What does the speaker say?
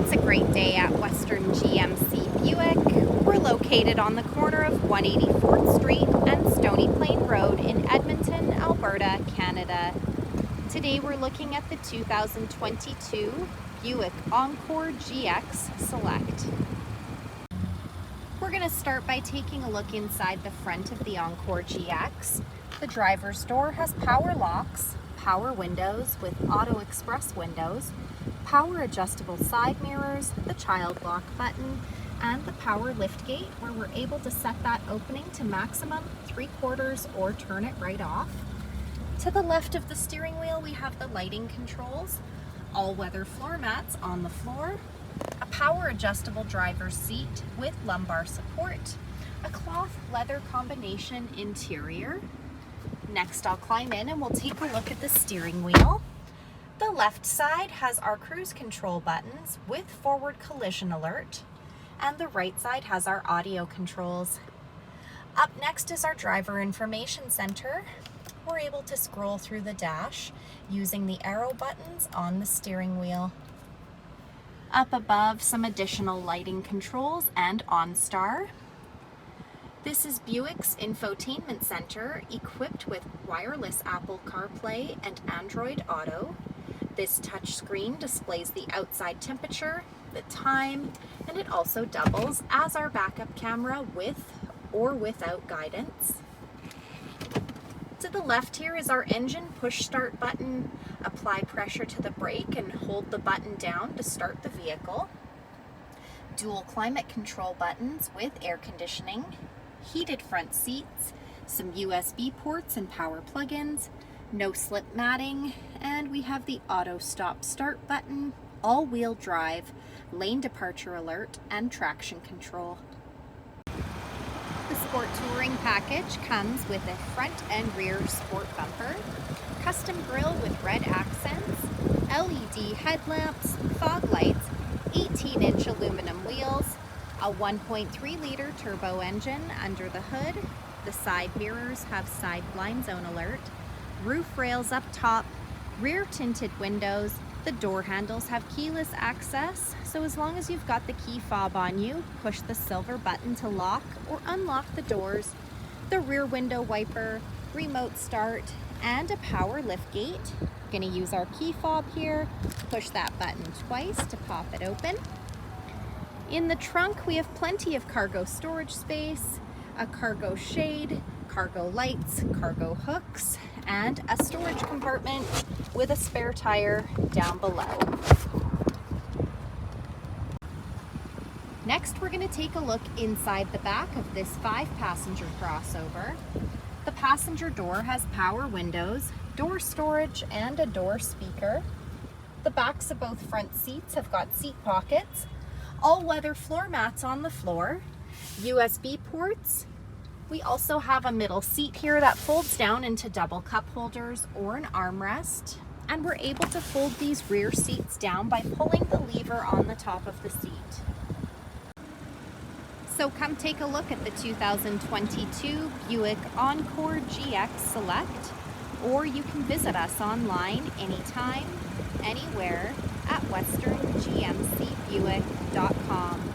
It's a great day at Western GMC Buick. We're located on the corner of 184th Street and Stony Plain Road in Edmonton, Alberta, Canada. Today we're looking at the 2022 Buick Encore GX Select. We're going to start by taking a look inside the front of the Encore GX. The driver's door has power locks, power windows with auto express windows, power adjustable side mirrors, the child lock button, and the power lift gate where we're able to set that opening to maximum 3/4 or turn it right off. To the left of the steering wheel we have the lighting controls, all-weather floor mats on the floor, a power adjustable driver's seat with lumbar support, a cloth leather combination interior. Next I'll climb in and we'll take a look at the steering wheel. The left side has our cruise control buttons with forward collision alert, and the right side has our audio controls. Up next is our driver information center. We're able to scroll through the dash using the arrow buttons on the steering wheel. Up above, some additional lighting controls and OnStar. This is Buick's Infotainment Center, equipped with wireless Apple CarPlay and Android Auto. This touchscreen displays the outside temperature, the time, and it also doubles as our backup camera with or without guidance. To the left here is our engine push start button. Apply pressure to the brake and hold the button down to start the vehicle. Dual climate control buttons with air conditioning, heated front seats, some USB ports and power plug-ins, no slip matting, and we have the auto stop start button, all-wheel drive, lane departure alert, and traction control. The Sport Touring package comes with a front and rear sport bumper, custom grille with red accents, LED headlamps, fog lights, 18-inch aluminum wheels, a 1.3-liter turbo engine under the hood. The side mirrors have side blind zone alert, roof rails up top, rear tinted windows. The door handles have keyless access, so as long as you've got the key fob on you, push the silver button to lock or unlock the doors. The rear window wiper, remote start, and a power lift gate. We're going to use our key fob here, push that button twice to pop it open. In the trunk we have plenty of cargo storage space, a cargo shade, cargo lights, cargo hooks, and a storage compartment with a spare tire down below. Next, we're going to take a look inside the back of this 5-passenger crossover. The passenger door has power windows, door storage, and a door speaker. The backs of both front seats have got seat pockets, all-weather floor mats on the floor, USB ports. We also have a middle seat here that folds down into double cup holders or an armrest, and we're able to fold these rear seats down by pulling the lever on the top of the seat. So come take a look at the 2022 Buick Encore GX Select, or you can visit us online anytime, anywhere at westerngmcbuick.com.